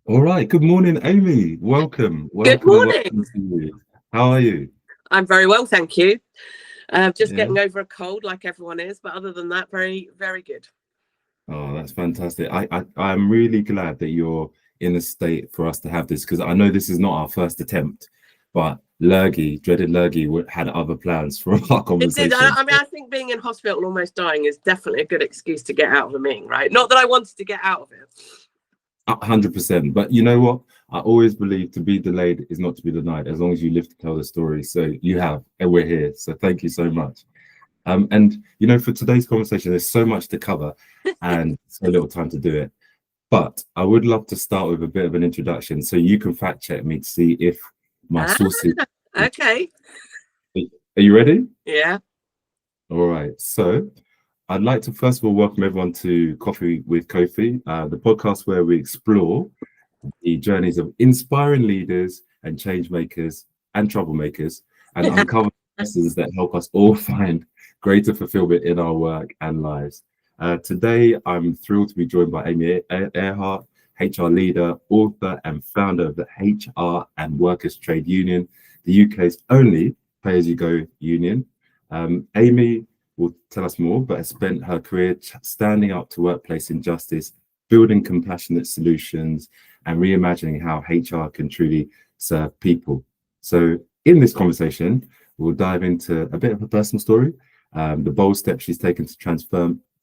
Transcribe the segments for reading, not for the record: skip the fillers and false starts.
All right. Good morning, Amy. Welcome, Good welcome, welcome morning. to you. How are you? I'm very well, thank you. Just Yeah. getting over a cold like everyone is, but other than that, very, very good. Oh, that's fantastic. I'm really glad that you're in a state for us to have this because I know this is not our first attempt, but Lurgy, dreaded Lurgy, had other plans for our It did. conversation. I think being in hospital almost dying is definitely a good excuse to get out of a meeting, right? Not that I wanted to get out of it. 100%. But you know what? I always believe to be delayed is not to be denied, as long as you live to tell the story. So you have, and we're here. So thank you so much. And for today's conversation, there's so much to cover and so little time to do it. But I would love to start with a bit of an introduction so you can fact check me to see if my Ah, sources. okay. Are you ready? Yeah. All right. So I'd like to first of all welcome everyone to Coffee with Kofi, the podcast where we explore the journeys of inspiring leaders and change makers and troublemakers and uncover lessons that help us all find greater fulfillment in our work and lives. Today, I'm thrilled to be joined by Aime Ayreheart, HR leader, author, and founder of the HR and Workers Trade Union, the UK's only pay-as-you-go union. Amy will tell us more, but has spent her career standing up to workplace injustice, building compassionate solutions, and reimagining how HR can truly serve people. So, in this conversation, we'll dive into a bit of a personal story, the bold steps she's taken to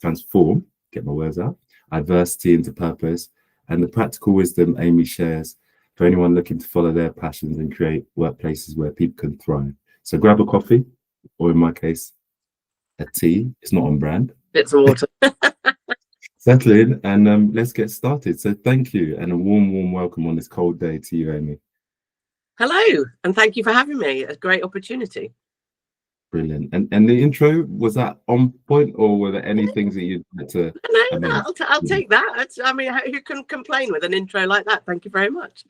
transform, get my words out, adversity into purpose, and the practical wisdom Amy shares for anyone looking to follow their passions and create workplaces where people can thrive. So, grab a coffee, or in my case, a tea. It's not on brand. Bits of water. Settle in and let's get started. So thank you and a warm, warm welcome on this cold day to you, Amy. Hello, and thank you for having me. A great opportunity. Brilliant. And the intro, was that on point or were there any things that you'd like to No, amend? I'll take that. I mean, who can complain with an intro like that? Thank you very much.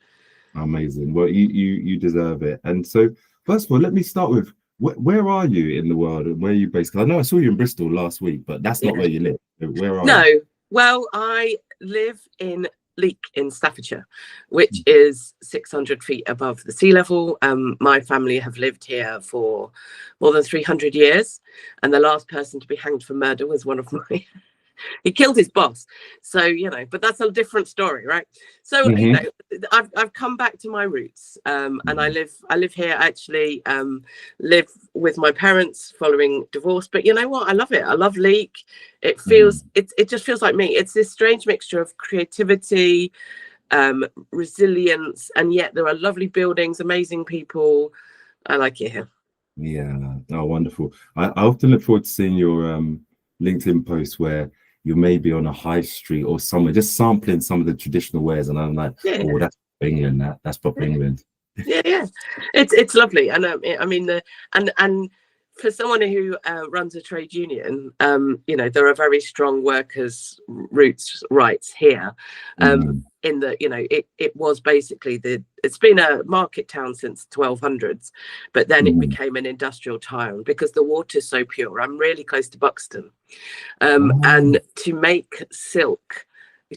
Amazing. Well, you deserve it. And so first of all, let me start with where are you in the world and where are you based? Because I know I saw you in Bristol last week, but that's not Yeah. where you live. So where are No, you? well, I live in Leek in Staffordshire, which is 600 feet above the sea level. My family have lived here for more than 300 years, and the last person to be hanged for murder was one of my he killed his boss. So, but that's a different story, right? So, Mm-hmm. I've come back to my roots, and I live here. Actually, live with my parents following divorce. But you know what? I love it. I love Leek. It just feels like me. It's this strange mixture of creativity, resilience, and yet there are lovely buildings, amazing people. I like it here. Yeah. Oh, wonderful. I often look forward to seeing your LinkedIn posts where you may be on a high street or somewhere, just sampling some of the traditional wares, and I'm like, oh, Yeah. that's England. That's proper England. Yeah. It's lovely, and I mean and for someone who runs a trade union, there are very strong workers' roots rights here. Mm, In that, it was basically it's been a market town since 1200s, but then it mm. became an industrial town because the water's so pure. I'm really close to Buxton, Oh, and to make silk,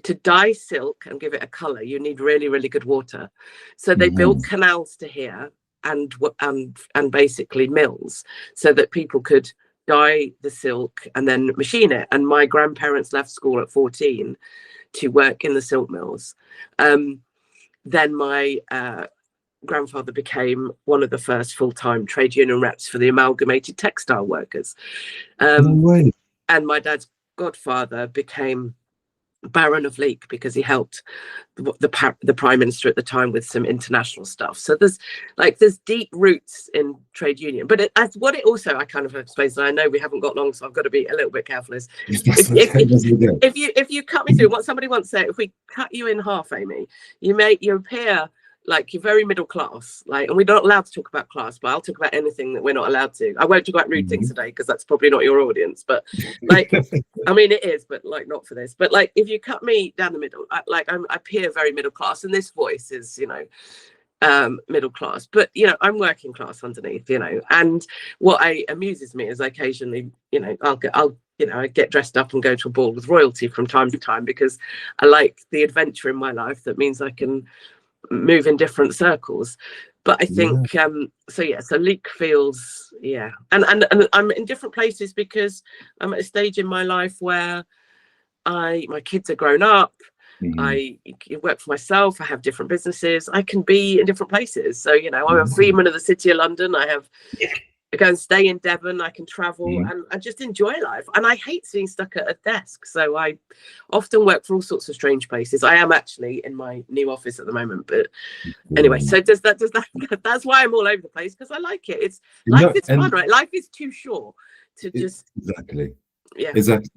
to dye silk and give it a color, you need really, really good water. So they built mhm, canals to here and basically mills so that people could dye the silk and then machine it. And my grandparents left school at 14 to work in the silk mills. Then my grandfather became one of the first full-time trade union reps for the amalgamated textile workers. no Um, way. and my dad's godfather became Baron of Leek because he helped the prime minister at the time with some international stuff. So there's deep roots in trade union, but as what it also I kind of explains. And I know we haven't got long, so I've got to be a little bit careful. Is That's if okay. That's okay. if you cut me through, what somebody once said, if we cut you in half, Amy, you appear like you're very middle class, like, and we're not allowed to talk about class, but I'll talk about anything that we're not allowed to. I won't talk about rude things Mhm. today because that's probably not your audience, but like, I mean, it is, but like not for this. But like, if you cut me down the middle, I appear very middle class, and this voice is, middle class. But I'm working class underneath. And what amuses me is occasionally, I'll you know, I get dressed up and go to a ball with royalty from time to time, because I like the adventure in my life. That means I can move in different circles. But I think so Leek feels, and I'm in different places because I'm at a stage in my life where my kids are grown up. I work for myself. I have different businesses. I can be in different places. So, you know, I'm a freeman of the City of London. I go and stay in Devon. I can travel and I just enjoy life. And I hate being stuck at a desk. So I often work for all sorts of strange places. I am actually in my new office at the moment. But anyway, so that's why I'm all over the place, because I like it. Life is fun, right? Life is too short to just exactly.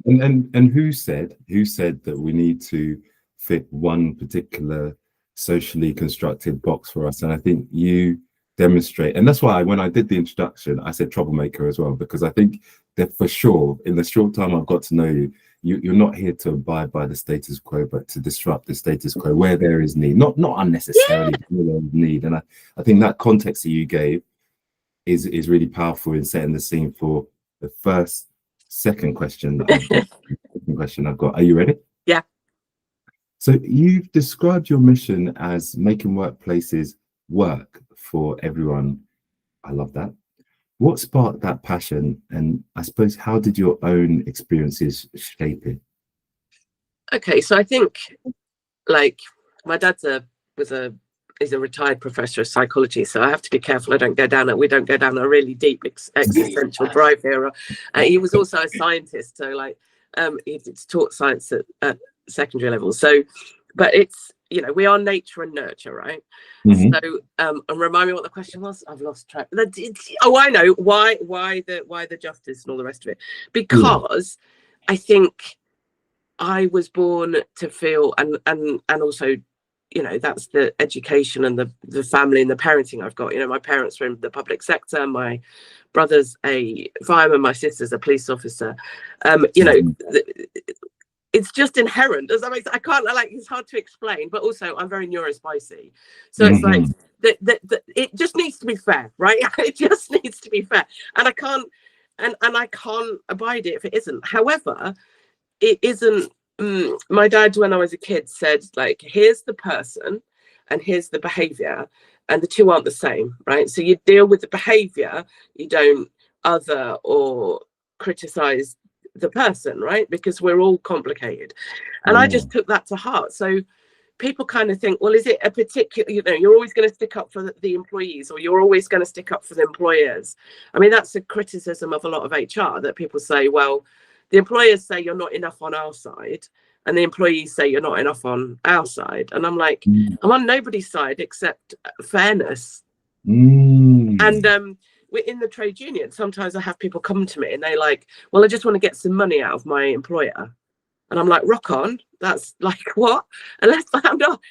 And who said that we need to fit one particular socially constructed box for us? And I think you demonstrate, and that's why when I did the introduction I said troublemaker as well, because I think that for sure in the short time I've got to know you, you're not here to abide by the status quo, but to disrupt the status quo where there is need, not unnecessarily need. And I think that context that you gave is really powerful in setting the scene for the second question that I've got. Are you ready? Yeah. So you've described your mission as making workplaces work for everyone. I love that. What sparked that passion? And I suppose, how did your own experiences shape it? Okay, so I think, like, my dad's is a retired professor of psychology, so I have to be careful we don't go down a really deep existential drive here. He was also a scientist, so like he taught science at secondary level. So, but it's, you know, we are nature and nurture, right? So and remind me what the question was. I've lost track. I know why the justice and all the rest of it, because I think I was born to feel, and also, you know, that's the education and the family and the parenting I've got. You know, my parents were in the public sector. My brother's a fireman. My sister's a police officer. You know, it's just inherent. Does that make sense? I can't, like, it's hard to explain. But also, I'm very neuro-spicy. So it's like it just needs to be fair, right? It just needs to be fair, and I can't abide it if it isn't. However, it isn't. My dad, when I was a kid, said, like, here's the person and here's the behavior, and the two aren't the same, right? So you deal with the behavior, you don't other or criticize the person, right? Because we're all complicated. And I just took that to heart. So people kind of think, well, is it a particular, you know, you're always going to stick up for the employees, or you're always going to stick up for the employers? I mean, that's a criticism of a lot of HR, that people say, well, the employers say you're not enough on our side, and the employees say you're not enough on our side. And I'm like, I'm on nobody's side except fairness. And we're in the trade union. Sometimes I have people come to me and they like, well, I just want to get some money out of my employer. And I'm like, rock on. That's like, what? Unless I'm not,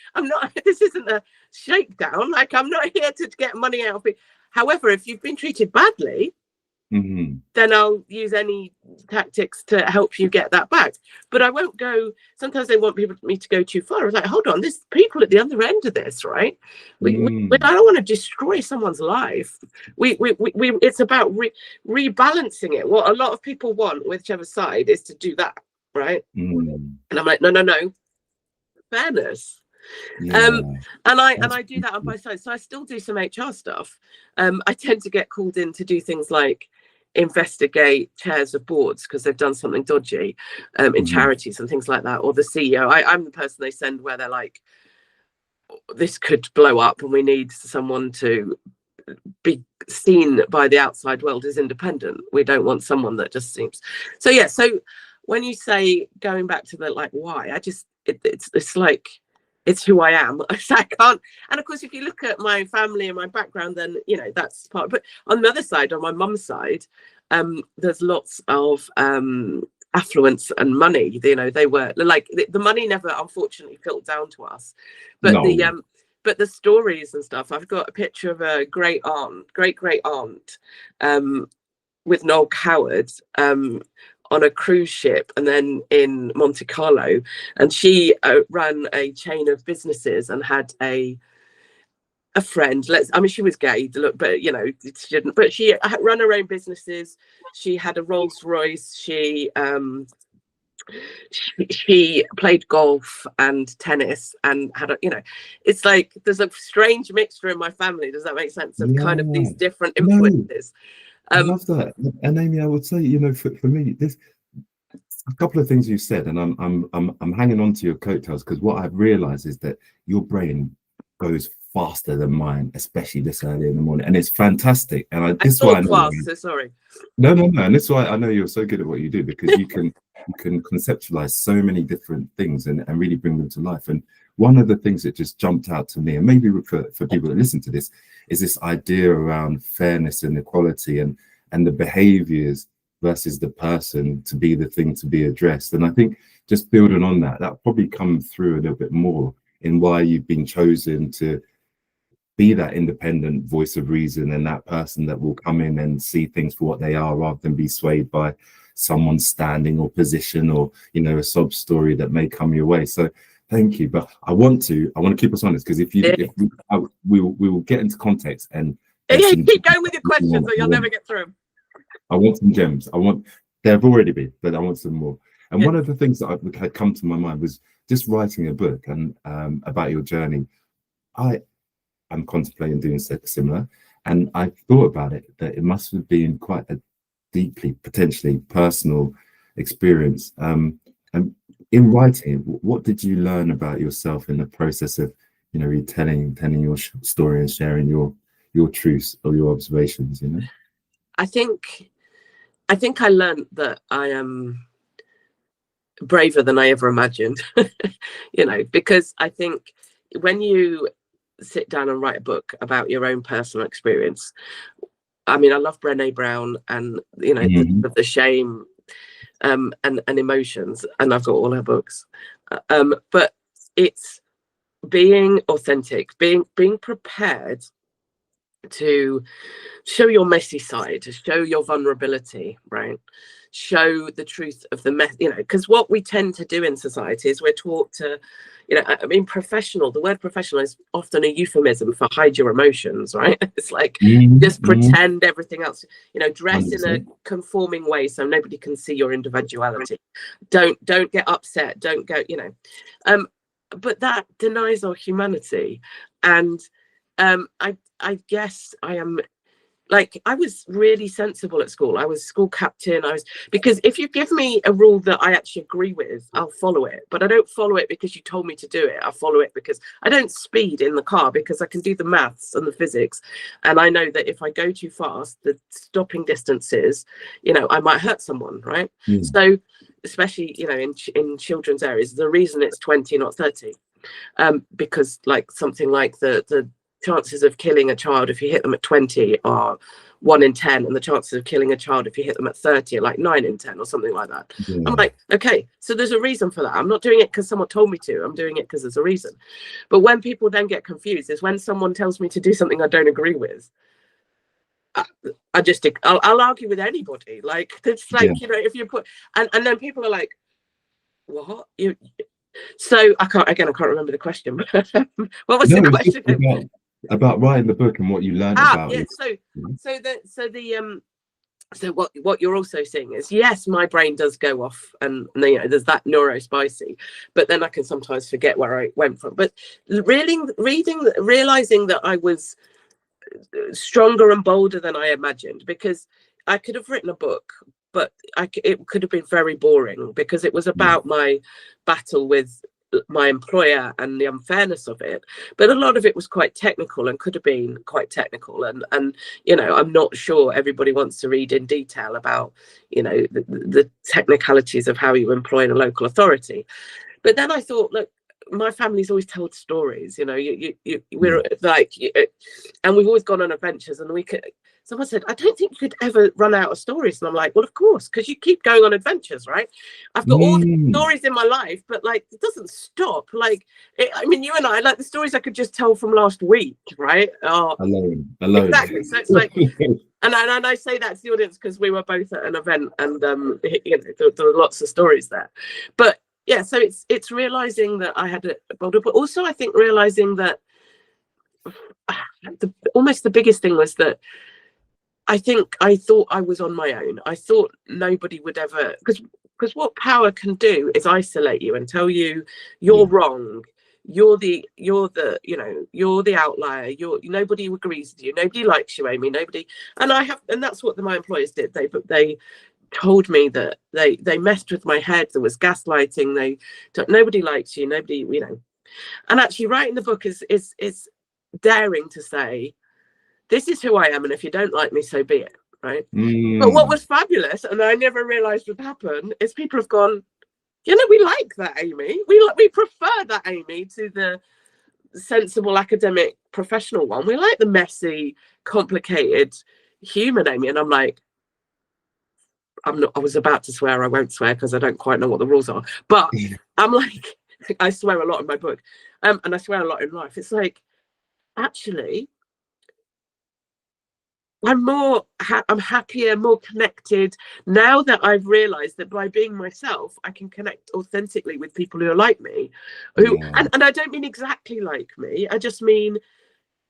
this isn't a shakedown. Like, I'm not here to get money out of it. However, if you've been treated badly, then I'll use any tactics to help you get that back. But I won't go. Sometimes they want me to go too far. I was like, hold on, there's people at the other end of this, right? I don't want to destroy someone's life. It's about rebalancing it. What a lot of people want, whichever side, is to do that, right? And I'm like, no, fairness. And I do that on both sides. So I still do some HR stuff. I tend to get called in to do things like investigate chairs of boards because they've done something dodgy in charities and things like that, or the CEO. I'm the person they send where they're like, this could blow up and we need someone to be seen by the outside world as independent. We don't want someone that just seems so. So when you say, going back to the, like, why, I just it's like, it's who I am. I can't. And of course, if you look at my family and my background, then, you know, that's part. But on the other side, on my mum's side, there's lots of affluence and money. You know, they were like, the money never, unfortunately, filtered down to us. But but the stories and stuff. I've got a picture of a great great aunt, with Noel Coward, on a cruise ship, and then in Monte Carlo, and she ran a chain of businesses and had a a friend. I mean, she was gay, look, but you know, she didn't. But she ran her own businesses. She had a Rolls Royce. She played golf and tennis and had a, you know, it's like there's a strange mixture in my family. Does that make sense? Of kind of these different influences. I love that. And Amy, I would say, you know, for me, there's a couple of things you said, and I'm hanging on to your coattails, because what I've realized is that your brain goes faster than mine, especially this early in the morning, and it's fantastic. And this is why I know fast, so sorry. No, and this is why I know you're so good at what you do, because you can conceptualize so many different things and really bring them to life. And one of the things that just jumped out to me, and maybe for people that listen to this, is this idea around fairness and equality and the behaviors versus the person to be the thing to be addressed. And I think just building on that probably come through a little bit more in why you've been chosen to be that independent voice of reason and that person that will come in and see things for what they are, rather than be swayed by someone's standing or position, or, you know, a sob story that may come your way. So thank you. But I want to keep us honest, because if we will get into context and keep going with your questions, or you'll never get through. I want some gems. They've already been, but I want some more. And one of the things that had come to my mind was just writing a book and about your journey. I'm contemplating doing something similar, and I thought about it, that it must have been quite a deeply, potentially personal experience. And in writing, what did you learn about yourself in the process of, you know, telling your story and sharing your truths or your observations? You know, I think I learned that I am braver than I ever imagined. You know, because I think when you sit down and write a book about your own personal experience, I mean, I love Brené Brown, and you know, the shame and emotions, and I've got all her books, but it's being authentic, being prepared to show your messy side, to show your vulnerability, right? Show the truth of the mess, you know, because what we tend to do in society is we're taught to, you know, I mean, the word professional is often a euphemism for hide your emotions, right? It's like just pretend everything else, you know, dress 100%. In a conforming way so nobody can see your individuality. Don't get upset, don't go, you know, but that denies our humanity. And I guess I am, like, I was really sensible at school. I was school captain. Because if you give me a rule that I actually agree with, I'll follow it. But I don't follow it because you told me to do it. I follow it because I don't speed in the car, because I can do the maths and the physics. And I know that if I go too fast, the stopping distances, you know, I might hurt someone, right? So especially, you know, in children's areas, the reason it's 20, not 30, because like something like the chances of killing a child if you hit them at 20 are 1 in 10, and the chances of killing a child if you hit them at 30 are like 9 in 10 or something like that. I'm like, okay, so there's a reason for that. I'm not doing it because someone told me to. I'm doing it because there's a reason. But when people then get confused is when someone tells me to do something I don't agree with. I'll argue with anybody. Like, it's like, you know, if you put and then people are like, what? So I can't remember the question. What was the question? About writing the book and what you learned about it. So what you're also seeing is, yes, my brain does go off, and you know, there's that neuro-spicy, but then I can sometimes forget where I went from. But realizing that I was stronger and bolder than I imagined, because I could have written a book, but it could have been very boring, because it was about my battle with my employer and the unfairness of it, but a lot of it was quite technical and could have been quite technical, and you know, I'm not sure everybody wants to read in detail about, you know, the technicalities of how you employ in a local authority. But then I thought, look, my family's always told stories, you know, we're like, and we've always gone on adventures, and someone said, I don't think you could ever run out of stories. And I'm like, well, of course, because you keep going on adventures, right? I've got all the stories in my life, but like, it doesn't stop. Like, I mean, you and I, like, the stories I could just tell from last week, right? Alone. Exactly. So it's like, and I say that to the audience because we were both at an event, and you know, there were lots of stories there. But yeah, so it's realizing that I had a boulder, but also I think realizing that almost the biggest thing was that I thought I was on my own. I thought nobody would ever, because what power can do is isolate you and tell you you're wrong. You're the you're the outlier. Nobody agrees with you. Nobody likes you, Amy. Nobody. And that's what my employers did. They told me that they messed with my head. There was gaslighting. Nobody likes you. Nobody, And actually, writing the book is daring to say, this is who I am, and if you don't like me, so be it, right? But what was fabulous, and I never realized would happen, is people have gone, we like that Amy. We prefer that Amy to the sensible academic professional one. We like the messy, complicated human Amy. And I'm like, I was about to swear, I won't swear because I don't quite know what the rules are. But I'm like, I swear a lot in my book, and I swear a lot in life. It's like, actually, I'm happier, more connected now that I've realized that by being myself, I can connect authentically with people who are like me, and I don't mean exactly like me. I just mean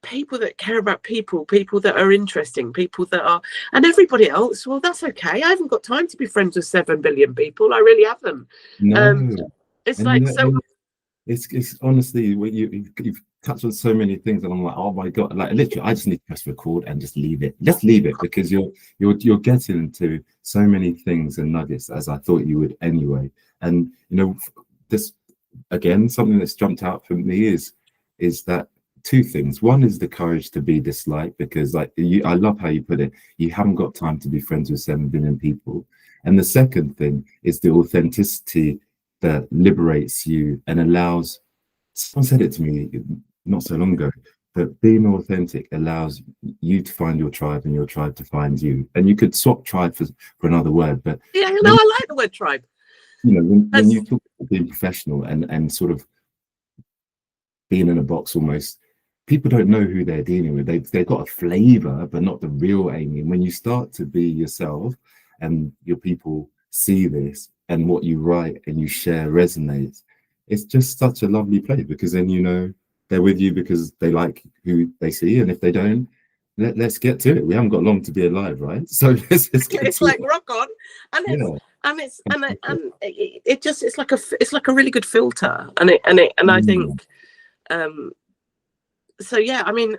people that care about people that are interesting, people that are, and everybody else, well, that's okay. I haven't got time to be friends with 7 billion people. I really haven't. No. It's and like, so it's honestly, you've touched on so many things, and I'm like, oh my god, like literally, I just need to press record and just leave it, because you're getting into so many things and nuggets, as I thought you would anyway. And this, again, something that's jumped out for me is that two things. One is the courage to be disliked, because I love how you put it, you haven't got time to be friends with 7 billion people. And the second thing is the authenticity that liberates you and allows, someone said it to me not so long ago, that being authentic allows you to find your tribe and your tribe to find you. And you could swap tribe for another word, but I like the word tribe. When you talk about being professional and sort of being in a box almost, people don't know who they're dealing with. They've got a flavor, but not the real Amy. And when you start to be yourself and your people see this, and what you write and you share resonates, it's just such a lovely place, because then they're with you because they like who they see, and if they don't, let's get to it. We haven't got long to be alive, right? So let's get it's like rock on, and it's like a really good filter, and I think so yeah, I mean,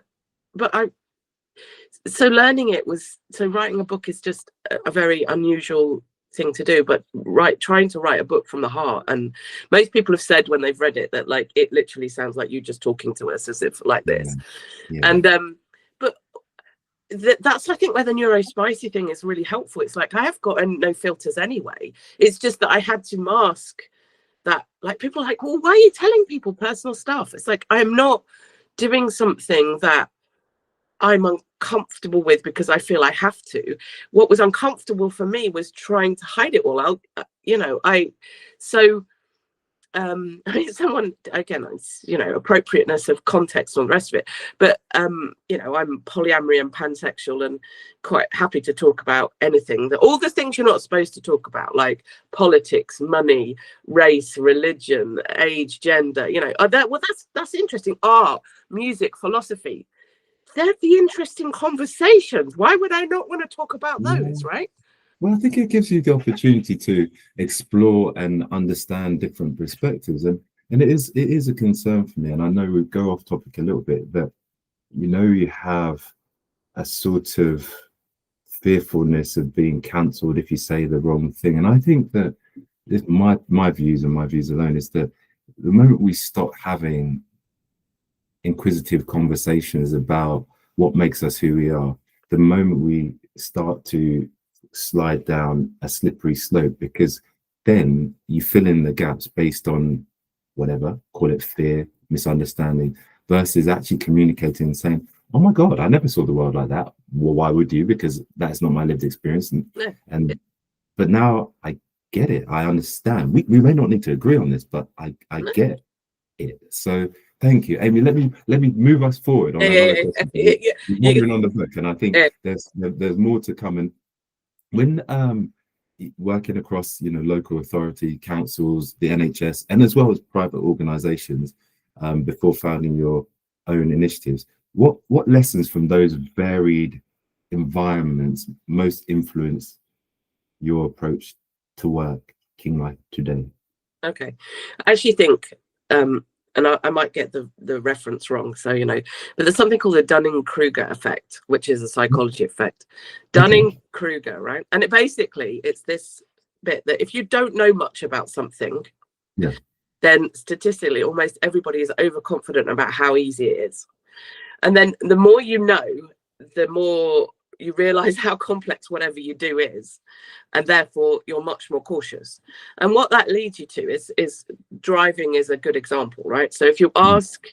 but writing a book is just a very unusual thing to do, but trying to write a book from the heart. And most people have said when they've read it that, like, it literally sounds like you just talking to us, as if like this. And but that's, I think, where the neuro-spicy thing is really helpful. It's like, I have got no filters anyway. It's just that I had to mask that. Like, people are like, well, why are you telling people personal stuff? It's like, I'm not doing something that I'm uncomfortable with because I feel I have to. What was uncomfortable for me was trying to hide it all out. Someone, again, it's, appropriateness of context and all the rest of it. But, I'm polyamory and pansexual, and quite happy to talk about anything, all the things you're not supposed to talk about, like politics, money, race, religion, age, gender, that's interesting. Art, music, philosophy. They're the interesting conversations. Why would I not want to talk about those, right? Well, I think it gives you the opportunity to explore and understand different perspectives, and it is a concern for me. And I know we go off topic a little bit, that you have a sort of fearfulness of being cancelled if you say the wrong thing. And I think that my views, and my views alone, is that the moment we stop having inquisitive conversations about what makes us who we are, the moment we start to slide down a slippery slope, because then you fill in the gaps based on whatever, call it fear, misunderstanding, versus actually communicating and saying, oh my god, I never saw the world like that. Well, why would you? Because that's not my lived experience. But now I get it, I understand. We may not need to agree on this, but I get it. So thank you, Amy. Let me move us forward on another question. Moving on the book, and I think there's more to come. And when working across local authority, councils, the NHS, and as well as private organizations, before founding your own initiatives, what lessons from those varied environments most influence your approach to working life today? Okay, I actually think, and I might get the reference wrong, so but there's something called the Dunning-Kruger effect, which is a psychology effect. Okay. Dunning-Kruger, right? And it's this bit that if you don't know much about something, Yeah. then statistically almost everybody is overconfident about how easy it is. And then the more you know, the more you realize how complex whatever you do is, and therefore you're much more cautious. And what that leads you to is driving is a good example, right? So if you ask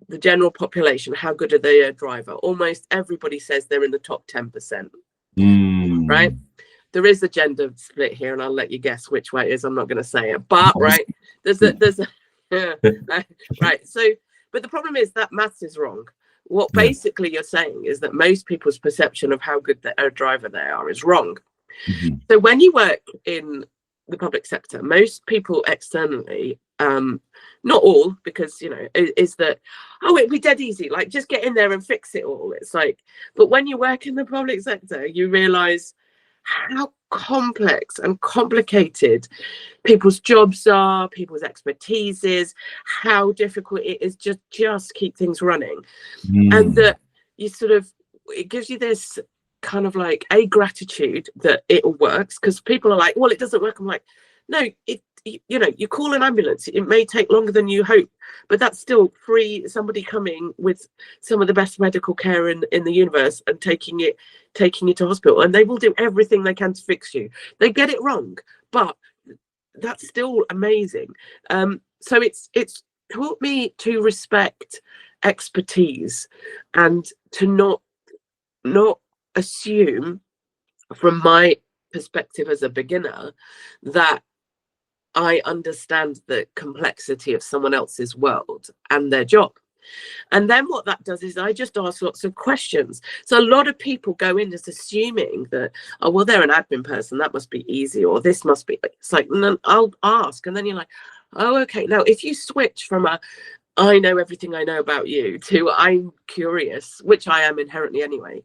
the general population how good are they a driver, almost everybody says they're in the top 10%. Right? There is a gender split here, and I'll let you guess which way it is. I'm not going to say it, but right, there's a right. So, but the problem is that maths is wrong. What basically you're saying is that most people's perception of how good a driver they are is wrong. So when you work in the public sector, most people externally, not all, because is that, oh, it'd be dead easy, like just get in there and fix it all. It's like, but when you work in the public sector, you realize how complex and complicated people's jobs are, people's expertise is, how difficult it is just keep things running. And that you it gives you this kind of like a gratitude that it all works, because people are like, well, it doesn't work. I'm like, no, you call an ambulance, it may take longer than you hope, but that's still free somebody coming with some of the best medical care in the universe and taking you to hospital, and they will do everything they can to fix you. They get it wrong, but that's still amazing. So it's taught me to respect expertise and to not assume, from my perspective as a beginner, that I understand the complexity of someone else's world and their job. And then what that does is I just ask lots of questions. So a lot of people go in just assuming that, oh, well, they're an admin person, that must be easy, or this must be. It's like, no, I'll ask. And then you're like, oh, okay. Now, if you switch from I know everything I know about you to I'm curious, which I am inherently anyway,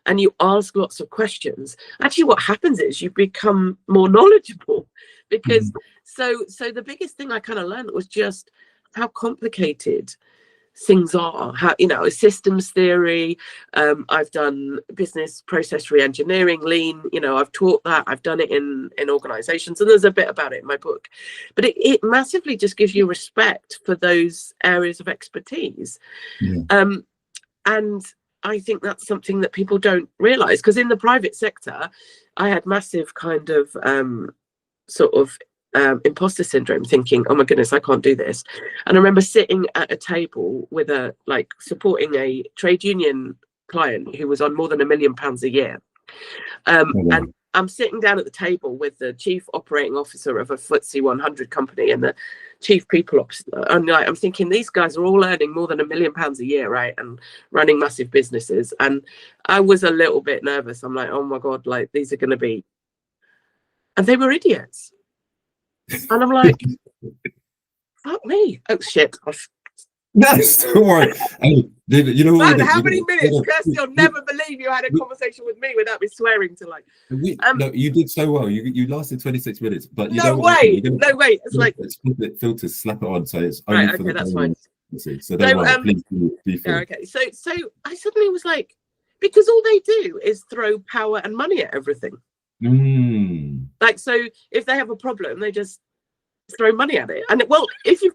and you ask lots of questions, actually what happens is you become more knowledgeable. Because so the biggest thing I kind of learned was just how complicated things are, how systems theory. I've done business process re-engineering, lean, I've taught that, I've done it in organizations, and there's a bit about it in my book. But it massively just gives you respect for those areas of expertise. And I think that's something that people don't realize, because in the private sector I had massive kind of imposter syndrome, thinking, oh my goodness, I can't do this. And I remember sitting at a table with supporting a trade union client who was on more than £1 million a year. And I'm sitting down at the table with the chief operating officer of a FTSE 100 company and the chief people officer. And I'm thinking, these guys are all earning more than £1 million a year, right? And running massive businesses. And I was a little bit nervous. I'm like, oh my God, like these are going to be, and they were idiots. And I'm like, fuck me. Oh, shit. That's all right. Hey, you know what? Man, how many minutes? Kirsty, you'll never believe you had a conversation with me without me swearing to like. No, you did so well. You lasted 26 minutes, but you no know way. What? No way. It's like filters, slap it on, so it's only right. for Okay, that's fine. So don't worry, please be free. Yeah, okay. So I suddenly was like, because all they do is throw power and money at everything. Like, so if they have a problem, they just throw money at it. And well, if you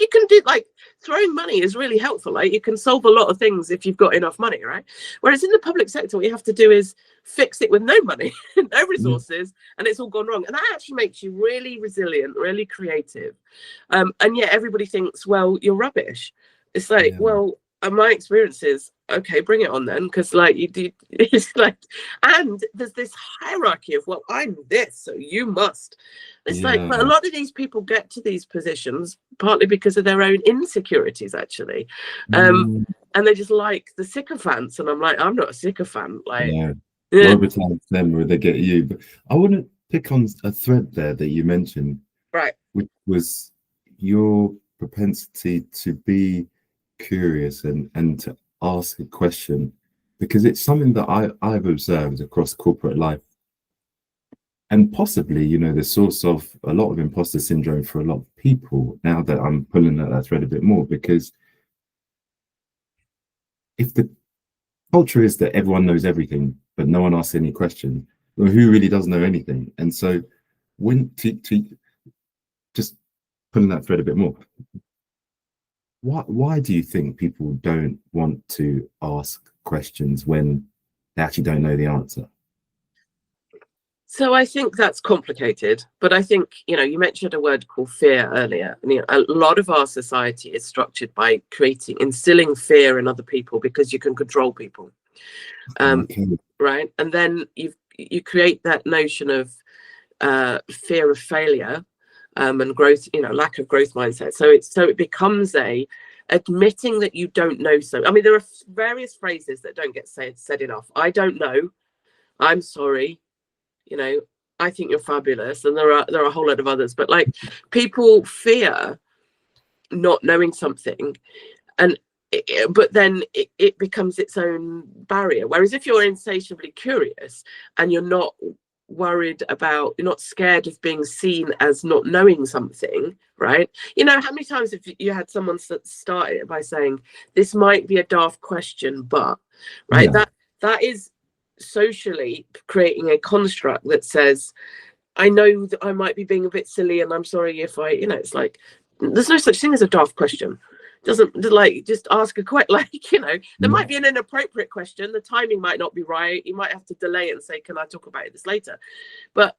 can do, like, throwing money is really helpful. Like, you can solve a lot of things if you've got enough money, right? Whereas in the public sector, what you have to do is fix it with no money, no resources, and it's all gone wrong. And that actually makes you really resilient, really creative. And yet everybody thinks, well, you're rubbish. It's like, well, my experience is, okay, bring it on then, because like you do, it's like, and there's this hierarchy of, well, I'm this, so you must. It's like, but a lot of these people get to these positions partly because of their own insecurities, actually. And they just like the sycophants, and I'm like, I'm not a sycophant. Like, over time it's them or they get you. But I want to pick on a thread there that you mentioned, right, which was your propensity to be curious and to ask a question, because it's something that I've observed across corporate life, and possibly, you know, the source of a lot of imposter syndrome for a lot of people, now that I'm pulling at that thread a bit more. Because if the culture is that everyone knows everything, but no one asks any question, well, who really does know anything? And so when to just pulling that thread a bit more, why do you think people don't want to ask questions when they actually don't know the answer? So I think that's complicated, but I think, you know, you mentioned a word called fear earlier. And, you know, a lot of our society is structured by instilling fear in other people because you can control people. Okay. Right. And then you create that notion of fear of failure, and growth, you know, lack of growth mindset. So it becomes admitting that you don't know. So, I mean, there are various phrases that don't get said enough. I don't know. I'm sorry. You know, I think you're fabulous. And there are a whole lot of others, but like, people fear not knowing something, but then it becomes its own barrier. Whereas if you're insatiably curious and you're not you're not scared of being seen as not knowing something, right? You know, how many times have you had someone start it by saying, this might be a daft question, but, right? Yeah. That is socially creating a construct that says, I know that I might be being a bit silly, and I'm sorry if I, you know, it's like, there's no such thing as a daft question. Doesn't, like, just ask a question. Like, you know, there might be an inappropriate question. The timing might not be right. You might have to delay it and say, can I talk about this later? But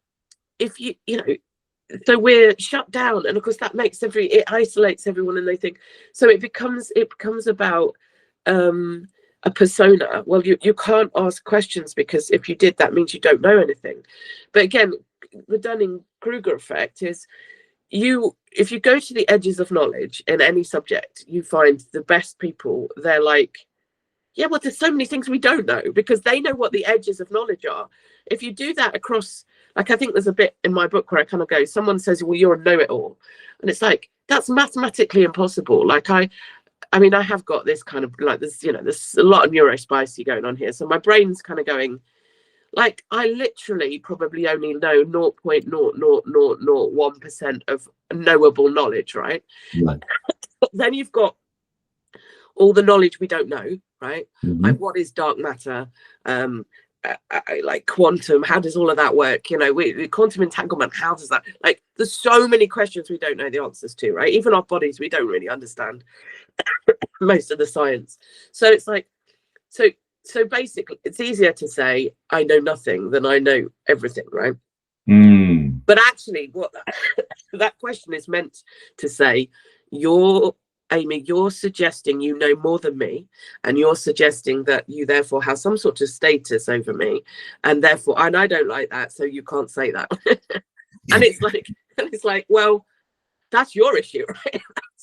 if you know, so we're shut down, and of course that makes it isolates everyone, and they think, so it becomes about a persona. Well, you can't ask questions, because if you did, that means you don't know anything. But again, the Dunning-Kruger effect is, if you go to the edges of knowledge in any subject, you find the best people. They're like, yeah, well, there's so many things we don't know, because they know what the edges of knowledge are. If you do that across, like, I think there's a bit in my book where I kind of go, someone says, well, you're a know-it-all, and it's like, that's mathematically impossible. Like, I mean, I have got this kind of, like, this, you know, there's a lot of neuro-spicy going on here, so my brain's kind of going, like, I literally probably only know 0.00001% of knowable knowledge, right? Right. But then you've got all the knowledge we don't know, right? Mm-hmm. Like, what is dark matter? Like quantum, how does all of that work? You know, quantum entanglement, how does that, like, there's so many questions we don't know the answers to, right? Even our bodies, we don't really understand most of the science. So it's like, so basically, it's easier to say I know nothing than I know everything, right? But actually, what that question is meant to say, Aime, you're suggesting you know more than me, and you're suggesting that you therefore have some sort of status over me, and therefore, and I don't like that, so you can't say that. And it's like, well, that's your issue, right?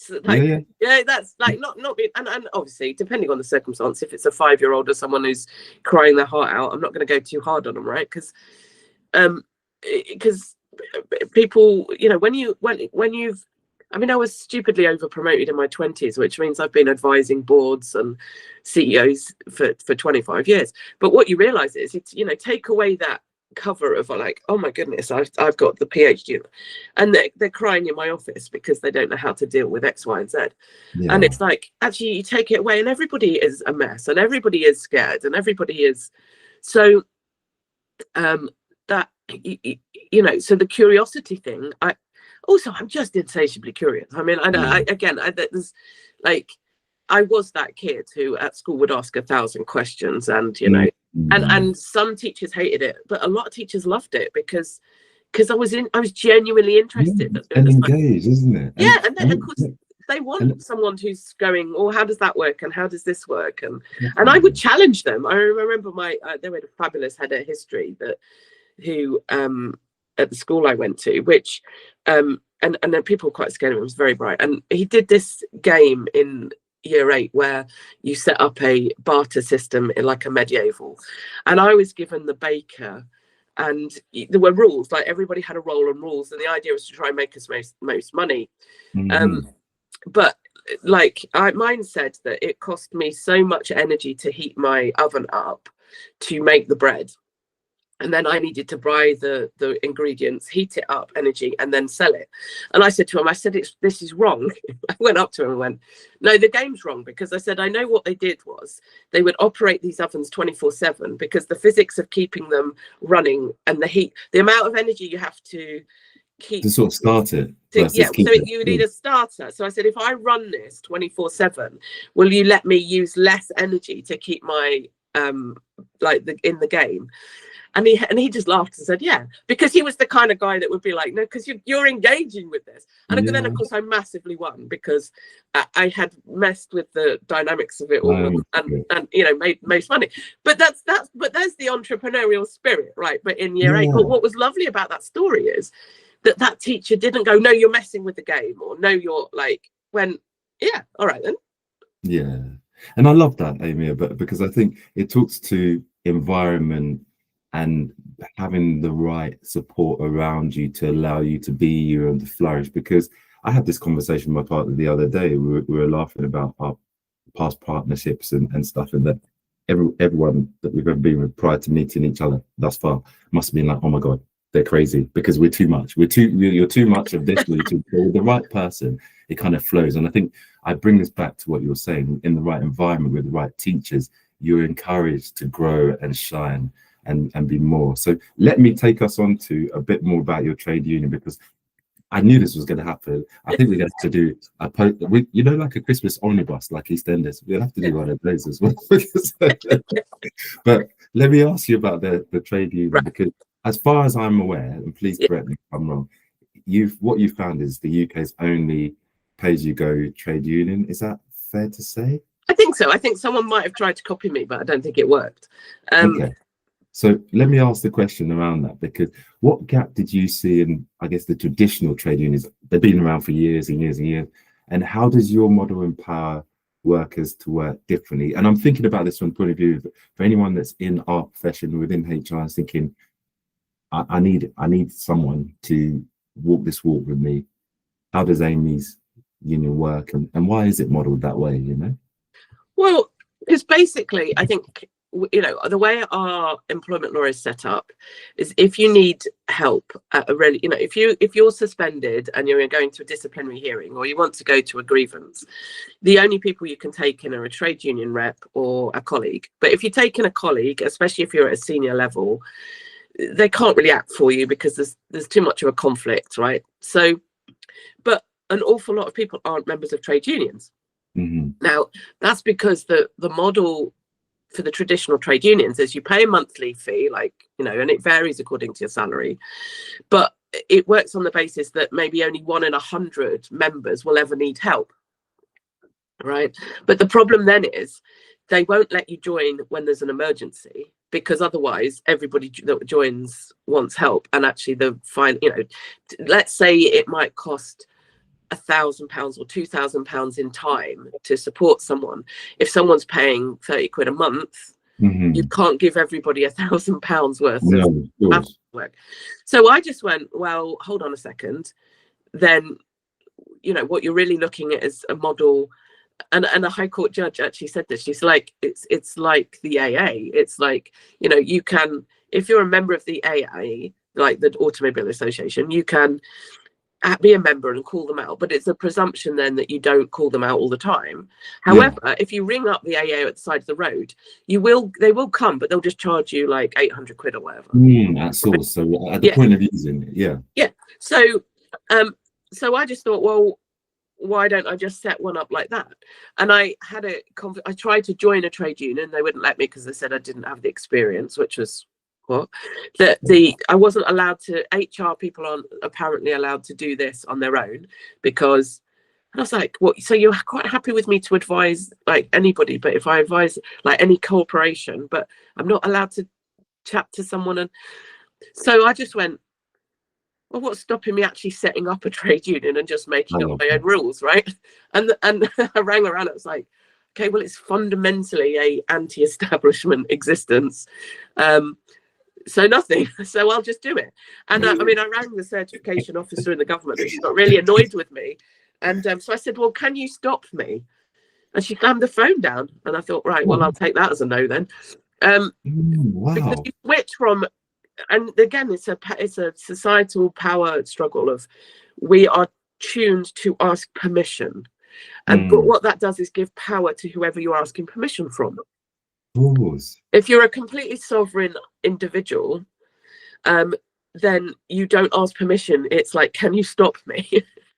That's like, yeah, that's like not being, and obviously, depending on the circumstance, if it's a 5-year-old or someone who's crying their heart out, I'm not going to go too hard on them, right? Because people, you know, when you've, I mean, I was stupidly over promoted in my 20s, which means I've been advising boards and CEOs for 25 years. But what you realize is, it's, you know, take away that cover of like, oh my goodness, I've got the PhD, and they're crying in my office because they don't know how to deal with X, Y, and Z. Yeah. And it's like, actually, you take it away and everybody is a mess, and everybody is scared, and everybody is, so that, you know, so the curiosity thing, I'm just insatiably curious. I mean, there's like, I was that kid who at school would ask 1,000 questions, and, you know, and some teachers hated it, but a lot of teachers loved it because I was genuinely interested. And engaged, isn't it? Yeah, and then of course they want someone who's going, oh, how does that work, and how does this work, and I would challenge them. I remember they had a fabulous head of history who at the school I went to, which and then people were quite scared of him. He was very bright, and he did this game in year 8 where you set up a barter system in like a medieval, and I was given the baker, and there were rules, like everybody had a role and rules, and the idea was to try and make us most money. But mine said that it cost me so much energy to heat my oven up to make the bread. And then I needed to buy the ingredients, heat it up, energy, and then sell it. And I said to him, this is wrong. I went up to him and went, no, the game's wrong, because I said, I know what they did was they would operate these ovens 24/7 because the physics of keeping them running and the heat, the amount of energy you have to keep to sort of start it. You need a starter. So I said, if I run this 24/7, will you let me use less energy to keep my in the game? And he just laughed and said, yeah, because he was the kind of guy that would be like, no, because you're engaging with this. And then, of course, I massively won because I had messed with the dynamics of it all and made most money. But there's the entrepreneurial spirit, right? But in year 8, but what was lovely about that story is that teacher didn't go, no, you're messing with the game, or no, you're yeah, all right then. Yeah. And I love that, Aime, but because I think it talks to environment and having the right support around you to allow you to be you and to flourish. Because I had this conversation with my partner the other day. We were laughing about our past partnerships and stuff, and that everyone that we've ever been with prior to meeting each other thus far must have been like, oh my God, they're crazy because we're too much. You're too much of this. With the right person, it kind of flows. And I think I bring this back to what you were saying. In the right environment with the right teachers, you're encouraged to grow and shine and be more. So let me take us on to a bit more about your trade union, because I knew this was going to happen. I think we're going to do like a Christmas omnibus, like EastEnders. We'll have to do one of those as well. But let me ask you about the trade union, because as far as I'm aware, and please correct me if I'm wrong, what you found is the UK's only pay-as-you-go trade union. Is that fair to say? I think so. I think someone might have tried to copy me, but I don't think it worked. Okay. So let me ask the question around that, because what gap did you see in, I guess, the traditional trade unions? They've been around for years and years and years. And how does your model empower workers to work differently? And I'm thinking about this from the point of view for anyone that's in our profession within HR, is thinking, I need someone to walk this walk with me. How does Aime's union work, and why is it modeled that way, Well, because basically, I think, the way our employment law is set up is if you need help at a really, if you're suspended and you're going to a disciplinary hearing, or you want to go to a grievance, the only people you can take in are a trade union rep or a colleague. But if you take in a colleague, especially if you're at a senior level, they can't really act for you because there's too much of a conflict, right? So, but an awful lot of people aren't members of trade unions. Mm-hmm. Now, that's because the model for the traditional trade unions is you pay a monthly fee, and it varies according to your salary, but it works on the basis that maybe only 1 in 100 members will ever need help, right? But the problem then is they won't let you join when there's an emergency, because otherwise everybody that joins wants help. And actually the fine, let's say it might cost £1,000 or £2,000 in time to support someone. If someone's paying 30 quid a month, you can't give everybody £1,000 worth of work. So I just went, well, hold on a second. Then, what you're really looking at is a model. And a High Court judge actually said this. She's like, it's like the AA. It's like, you can, if you're a member of the AA, like the Automobile Association, you can be a member and call them out, but it's a presumption then that you don't call them out all the time. However, if you ring up the AA at the side of the road, they will come, but they'll just charge you like 800 quid or whatever. That's all. So at the point of using it, yeah. So I just thought, well, why don't I just set one up like that? And I had I tried to join a trade union. They wouldn't let me because they said I didn't have the experience, which was I wasn't allowed to. HR people aren't apparently allowed to do this on their own, because, and I was like, what? So you're quite happy with me to advise like anybody, but if I advise like any corporation, but I'm not allowed to chat to someone? And so I just went, well, what's stopping me actually setting up a trade union and just making up my own rules, right? And I rang around. It was like, okay, well, it's fundamentally a anti-establishment existence. So nothing. So I'll just do it. And I rang the certification officer in the government, and she got really annoyed with me. And so I said, well, can you stop me? And she slammed the phone down. And I thought, right, well, Oh, I'll take that as a no then. Because wow. you switch from, and again, it's a societal power struggle of, we are tuned to ask permission. And but Mm. what that does is give power to whoever you're asking permission from. Pause. If you're a completely sovereign individual, then you don't ask permission. It's like, can you stop me?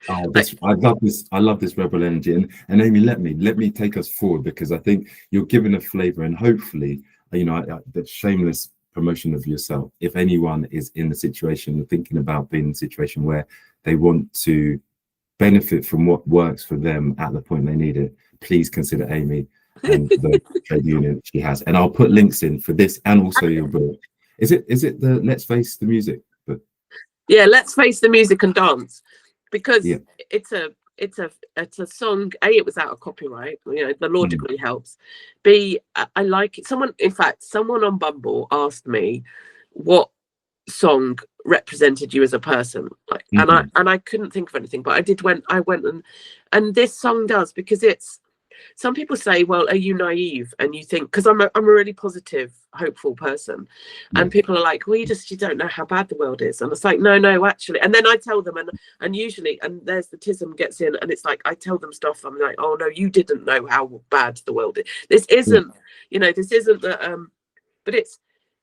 Oh, Like, this I love this. I love this rebel energy. And Amy, let me take us forward, because I think you're giving a flavor, and hopefully, the shameless promotion of yourself. If anyone is in the situation, thinking about being in a situation where they want to benefit from what works for them at the point they need it, please consider Amy and the trade union she has. And I'll put links in for this and also your book. Is it the Let's Face the Music book? yeah, let's face the music and dance, because Yeah. it's a song. A, it was out of copyright. The law Mm, degree helps. B, I like it. Someone on Bumble asked me what song represented you as a person, like, mhm. and I couldn't think of anything, but I went and this song does, because it's, some people say, well, are you naive? And you think, because I'm a really positive, hopeful person, Yeah. and people are like, well, you don't know how bad the world is. And it's like, no, actually. And then I tell them, and usually, and there's the tism gets in, and it's like, I tell them stuff, I'm like, oh no, you didn't know how bad the world is. This isn't, this isn't the but it's,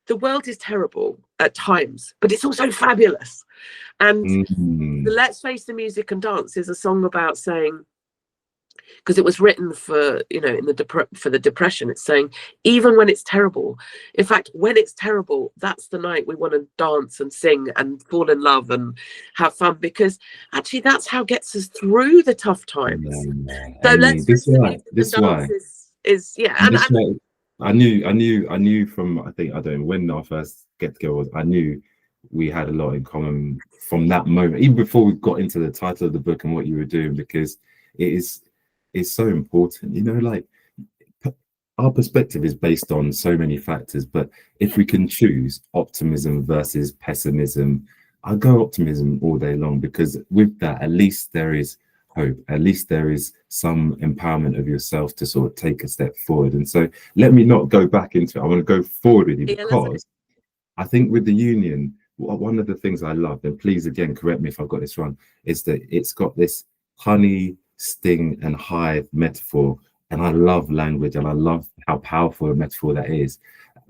the world is terrible at times, but it's also fabulous. And the Mm, Let's Face the Music and Dance is a song about saying, because it was written for, in for the depression, it's saying, even when it's terrible, in fact, when it's terrible, that's the night we want to dance and sing and fall in love and have fun, because actually that's how gets us through the tough times. yeah, So Amy, Let's Face the Music and Dance is yeah. and And this why I knew from, I don't know when our first get together was, I knew we had a lot in common from that moment, even before we got into the title of the book and what you were doing, because it is so important, like our perspective is based on so many factors, but if we can choose optimism versus pessimism, I'll go optimism all day long, because with that, at least there is hope, at least there is some empowerment of yourself to sort of take a step forward. And so let me not go back into it, I want to go forward with you, yeah, because I think with the union, one of the things I love, and please again correct me if I've got this wrong, is that it's got this honey, sting, and hive metaphor. And I love language, and I love how powerful a metaphor that is.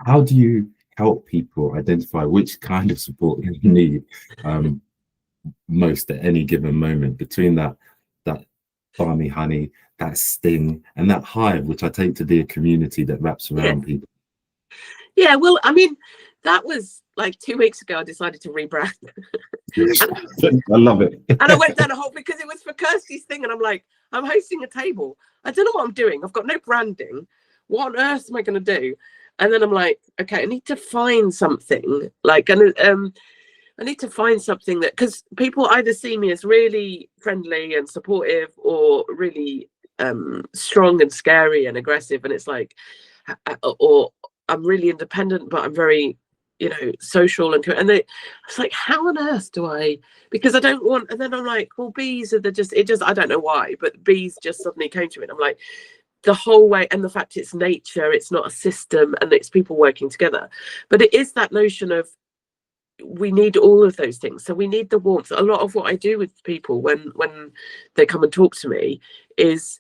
How do you help people identify which kind of support you need most at any given moment, between that balmy honey, that sting, and that hive, which I take to be a community that wraps yeah. around people? Yeah, well, I mean, that was like 2 weeks ago. I decided to rebrand. I love it. And I went down a whole, because it was for Kirsty's thing, and I'm like, I'm hosting a table. I don't know what I'm doing. I've got no branding. What on earth am I going to do? And then I'm like, okay, I need to find something. Like, and I need to find something that, because people either see me as really friendly and supportive, or really strong and scary and aggressive, and it's like, or I'm really independent, but I'm very, social and it's like, how on earth do I? Because I don't want. And then I'm like, well, bees are I don't know why, but bees just suddenly came to me. And I'm like, the whole way, and the fact it's nature, it's not a system, and it's people working together. But it is that notion of, we need all of those things. So we need the warmth. A lot of what I do with people when they come and talk to me is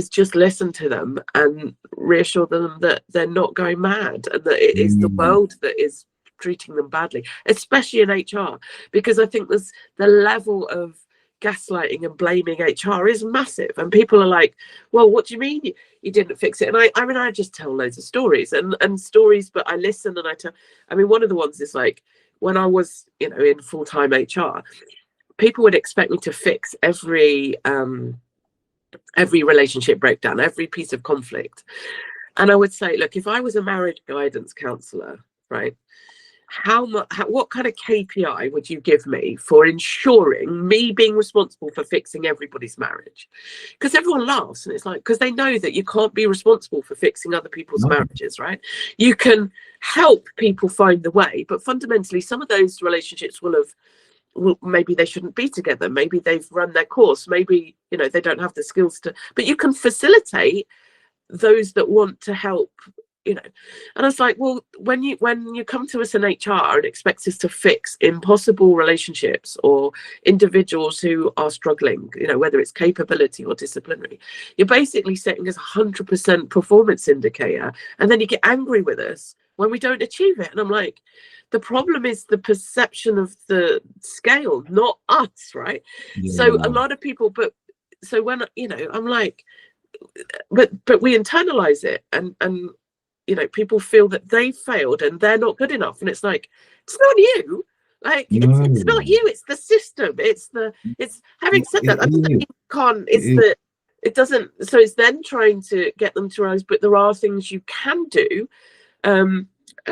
just listen to them and reassure them that they're not going mad, and that it is the Mm, world that is treating them badly, especially in HR, because I think there's the level of gaslighting and blaming HR is massive, and people are like, well, what do you mean you didn't fix it? And I mean, I just tell loads of stories and stories, but I listen, and I mean, one of the ones is like, when I was, in full-time HR, people would expect me to fix every relationship breakdown, every piece of conflict. And I would say, look, if I was a marriage guidance counselor, right, what kind of KPI would you give me for ensuring me being responsible for fixing everybody's marriage? Because everyone laughs, and it's like, because they know that you can't be responsible for fixing other people's no. marriages, right? You can help people find the way, but fundamentally some of those relationships will have well, maybe they shouldn't be together, maybe they've run their course, maybe, you know, they don't have the skills to, but you can facilitate those that want to help, you know. And I was like, well, when you come to us in HR and expect us to fix impossible relationships or individuals who are struggling, you know, whether it's capability or disciplinary, you're basically setting us 100% performance indicator, and then you get angry with us when we don't achieve it. And I'm like, the problem is the perception of the scale, not us, right? Yeah. So a lot of people, but so when, you know, I'm like, but we internalize it, and you know, people feel that they failed and they're not good enough, and it's like, it's not you, like No, it's not you, it's the system, it's having said that, that doesn't mean you can't, it doesn't, so it's then trying to get them to realize, but there are things you can do. And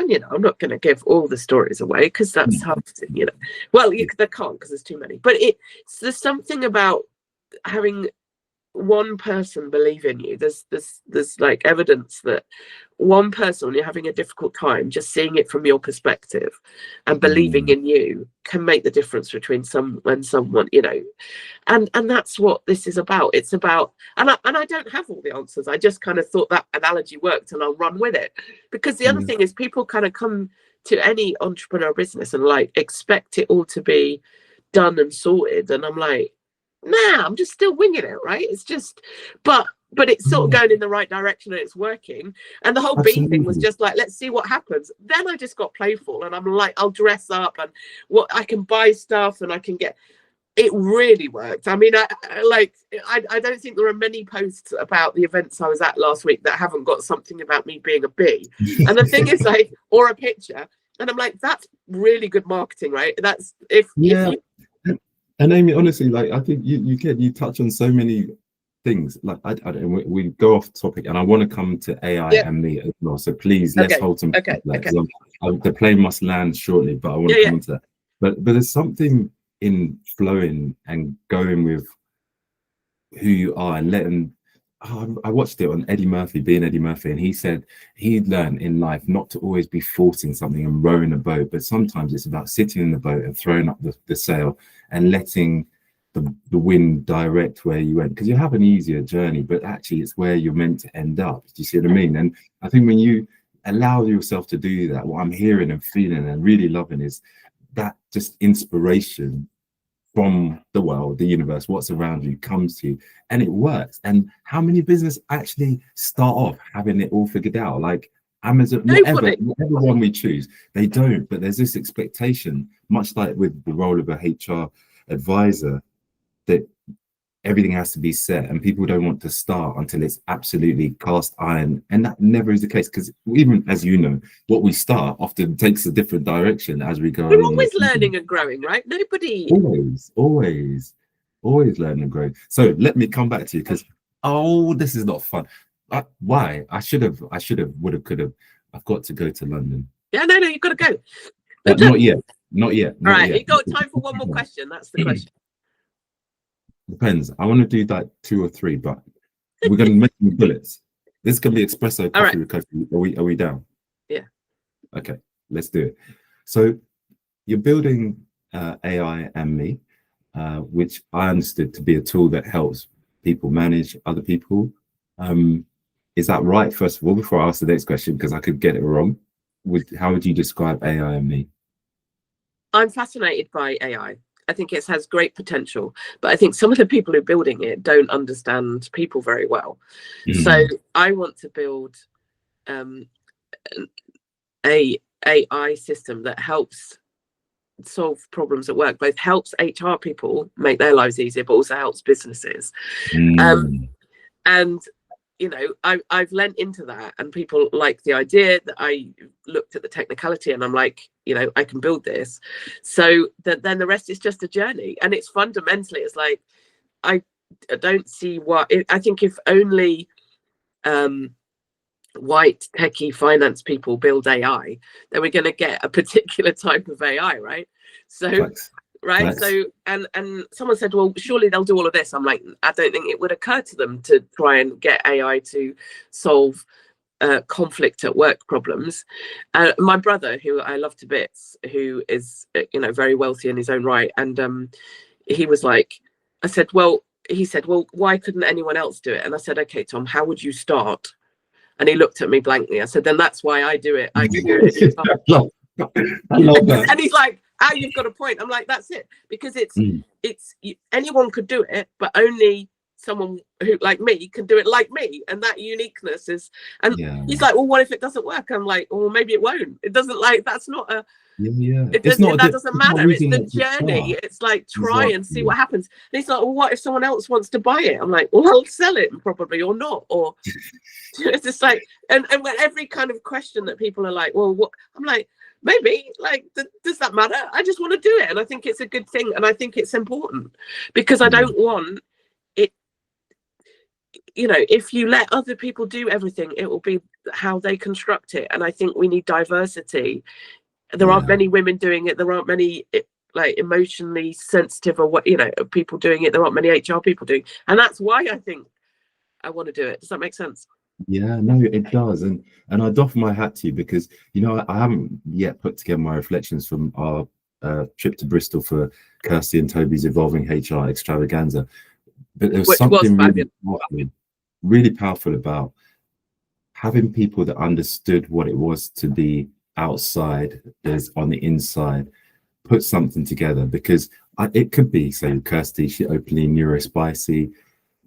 you know, I'm not going to give all the stories away because that's hard to, you know, well, they can't because there's too many, but there's something about having one person believe in you. There's like evidence that one person, when you're having a difficult time, just seeing it from your perspective and believing in you can make the difference between someone, you know. And that's what this is about. It's about, and I don't have all the answers. I just kind of thought that analogy worked and I'll run with it. Because the other thing is, people kind of come to any entrepreneur business and like expect it all to be done and sorted, and I'm like, nah, I'm just still winging it, right? It's just, but it's sort of going in the right direction and it's working. And the whole B thing was just like, let's see what happens. Then I just got playful and I'm like, I'll dress up and what I can buy stuff and I can get. It really worked. I mean, I don't think there are many posts about the events I was at last week that haven't got something about me being a bee. And the thing is, like, or a picture. And I'm like, that's really good marketing, right? That's if you. And Aime, honestly, like, I think you touch on so many things. Like, I don't, we go off topic, and I want to come to AI&ME as well. So please, let's hold some. Okay. The plane must land shortly, but I want to come on to that. But there's something in flowing and going with who you are and letting. I watched it on Eddie Murphy, being Eddie Murphy, and he said he'd learned in life not to always be forcing something and rowing a boat, but sometimes it's about sitting in the boat and throwing up the sail and letting the wind direct where you went, because you have an easier journey, but actually it's where you're meant to end up. Do you see what I mean? And I think when you allow yourself to do that, what I'm hearing and feeling and really loving is that just inspiration from the world, the universe, what's around you comes to you, and it works. And how many businesses actually start off having it all figured out? Like Amazon, whatever one we choose, they don't. But there's this expectation, much like with the role of a HR advisor, that everything has to be set, and people don't want to start until it's absolutely cast iron. And that never is the case, because even as you know, what we start often takes a different direction as we go along. We're always learning and growing, right? Nobody always learning and growing. So let me come back to you, because this is not fun. Why? I should have, would have, could have. I've got to go to London. Yeah, no, you've got to go. But not yet. All right, you've got time for one more question. That's the question. Depends. I want to do like 2 or 3, but we're going to make some bullets. This is going to be espresso coffee recovery. Are we down? Yeah. Okay, let's do it. So you're building AI&ME, which I understood to be a tool that helps people manage other people. Is that right? First of all, before I ask the next question, because I could get it wrong, how would you describe AI&ME? I'm fascinated by AI. I think it has great potential, but I think some of the people who are building it don't understand people very well. So I want to build a AI system that helps solve problems at work, both helps HR people make their lives easier, but also helps businesses. And you know, I've lent into that, and people like the idea. That I looked at the technicality and I'm like, you know, I can build this. So that then the rest is just a journey, and it's fundamentally, it's like, I don't see what, I think if only white techie finance people build AI, then we're going to get a particular type of AI, right? So right. So and someone said, well, surely they'll do all of this. I'm like, I don't think it would occur to them to try and get AI to solve conflict at work problems. My brother, who I love to bits, who is very wealthy in his own right, and he was like, I said, well, he said, well, why couldn't anyone else do it? And I said, okay, Tom, how would you start? And he looked at me blankly. I said, then that's why I do it. I can do it if you can't. I love that. And he's like, oh, you've got a point. I'm like, that's it, because anyone could do it, but only someone who like me can do it like me, and that uniqueness is. And he's like, well, what if it doesn't work? I'm like, well, maybe it won't. It doesn't, like, that's not a it doesn't, that doesn't matter. It's the journey. It's like, try and see what happens. And he's like, well, what if someone else wants to buy it? I'm like, well, I'll sell it probably, or not, or it's just like, and when every kind of question that people are like, well, what, I'm like, maybe, like, does that matter? I just want to do it, and I think it's a good thing, and I think it's important, because I don't want it, if you let other people do everything, it will be how they construct it. And I think we need diversity. There aren't many women doing it. There aren't many like emotionally sensitive or what people doing it. There aren't many HR people doing, and that's why I think I want to do it. Does that make sense? Yeah, no, it does. And I doff my hat to you, because I haven't yet put together my reflections from our trip to Bristol for Kirsty and Toby's Evolving HR extravaganza. But there was something really powerful about having people that understood what it was to be outside as on the inside, put something together. Because it could be, say, Kirsty, she openly neuro-spicy,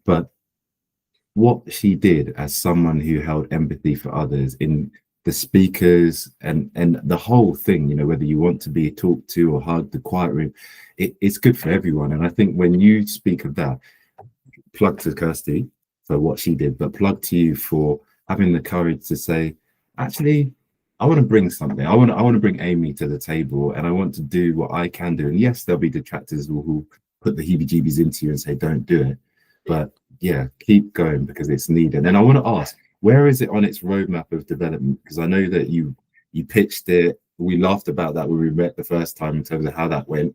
but what she did as someone who held empathy for others in the speakers and the whole thing, whether you want to be talked to or hugged, the quiet room, it's good for everyone. And I think when you speak of that, plug to Kirsty for what she did, but plug to you for having the courage to say, actually, I want to bring something. I want to bring Aime to the table, and I want to do what I can do. And yes, there'll be detractors who put the heebie-jeebies into you and say, don't do it. But yeah, keep going, because it's needed. And I want to ask, where is it on its roadmap of development? Because I know that you pitched it. We laughed about that when we met the first time in terms of how that went.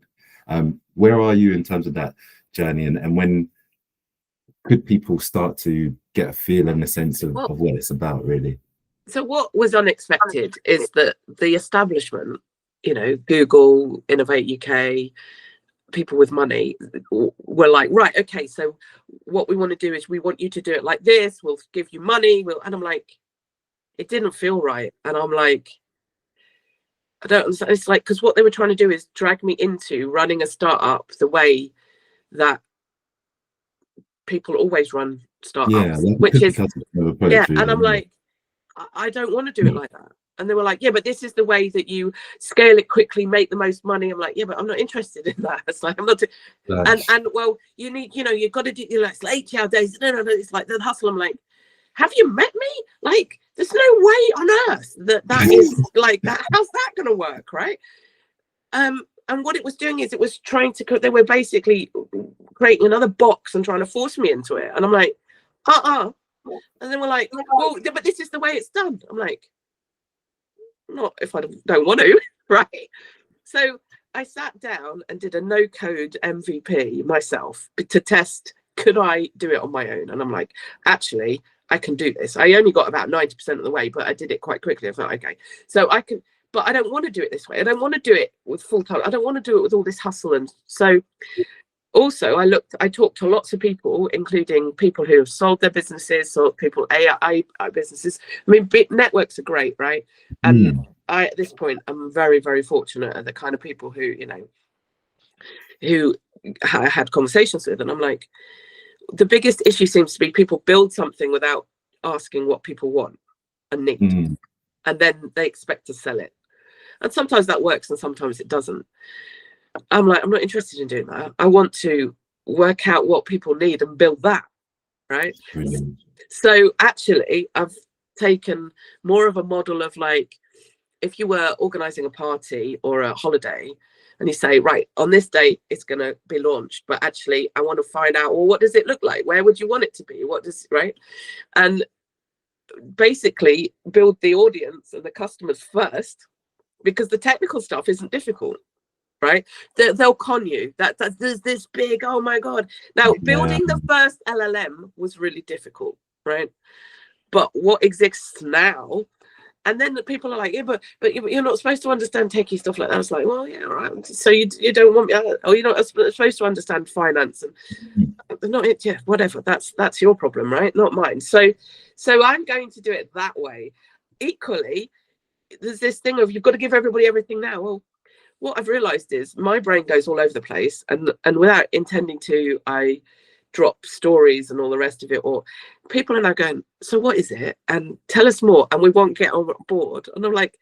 Where are you in terms of that journey, and when could people start to get a feel and a sense of what it's about, really? So what was unexpected is that the establishment, Google, Innovate UK, people with money were like, right, okay, so what we want to do is we want you to do it like this, we'll give you money, and I'm like, it didn't feel right. And I'm like, I don't understand. It's like, because what they were trying to do is drag me into running a startup the way that people always run startups, which is and I'm like, I don't want to do it like that. And they were like, yeah, but this is the way that you scale it quickly, make the most money. I'm like, yeah, but I'm not interested in that. It's like, I'm not and well, you need, you've got to do, it's like 80-hour days. No, it's like the hustle. I'm like, have you met me? Like, there's no way on earth that is like that. How's that gonna work, right? And what it was doing is it was trying to, they were basically creating another box and trying to force me into it. And I'm like, and then we're like, well, but this is the way it's done. I'm like, not if I don't want to, right? So I sat down and did a no-code MVP myself to test, could I do it on my own? And I'm like, actually, I can do this. I only got about 90% of the way, but I did it quite quickly. I thought, okay, so I can, but I don't want to do it this way. I don't want to do it with full time. I don't want to do it with all this hustle. And so also I talked to lots of people, including people who have sold their businesses, or people AI businesses. I mean, networks are great, right? And I, at this point, I'm very, very fortunate at the kind of people who, who I had conversations with. And I'm like, the biggest issue seems to be people build something without asking what people want and need. And then they expect to sell it. And sometimes that works and sometimes it doesn't. I'm like, I'm not interested in doing that. I want to work out what people need and build that, right? Brilliant. So actually, I've taken more of a model of like, if you were organizing a party or a holiday and you say, right, on this date, it's going to be launched, but actually I want to find out, well, what does it look like? Where would you want it to be? What does, right? And basically build the audience and the customers first, because the technical stuff isn't difficult, right? They'll con you that there's this big, oh my God. Now, building the first LLM was really difficult, right? but what exists now. And then the people are like, yeah, but you're not supposed to understand techie stuff like that. I was like, well, yeah, right. So you don't want me, or you're not supposed to understand finance and not it, yeah, whatever. That's your problem, right? Not mine. So I'm going to do it that way. Equally, there's this thing of you've got to give everybody everything now. Well, what I've realized is my brain goes all over the place, and without intending to, I drop stories and all the rest of it, or people are now going, so what is it, and tell us more, and we won't get on board. And I'm like,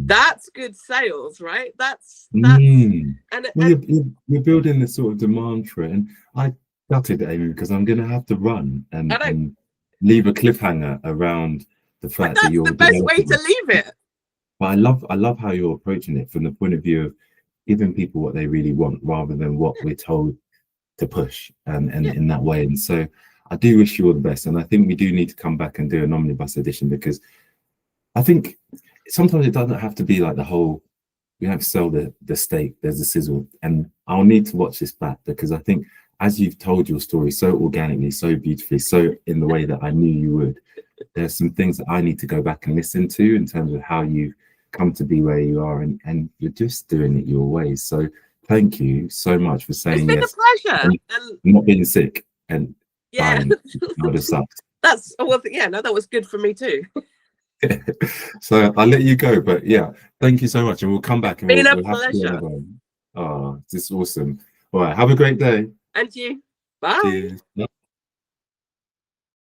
that's good sales, right? That's and well, you're building this sort of demand for it. And I gutted, Amy, because I'm gonna have to run and leave a cliffhanger around the fact that you're the best way to leave it. But I love how you're approaching it from the point of view of giving people what they really want rather than what we're told to push, and in that way. And so I do wish you all the best, and I think we do need to come back and do an omnibus edition, because I think sometimes it doesn't have to be like the whole, we have to sell the steak, there's the sizzle. And I'll need to watch this back, because I think as you've told your story so organically, so beautifully, so in the way that I knew you would, there's some things that I need to go back and listen to in terms of how you come to be where you are, and you're just doing it your way. So thank you so much for saying yes. It's been a pleasure. And not being sick and dying. Would have sucked. That's, well, yeah, no, that was good for me too. So I'll let you go, but yeah, thank you so much, and we'll come back and Been we'll a pleasure. Oh, this is awesome. All right, have a great day. And you. Bye. Cheers.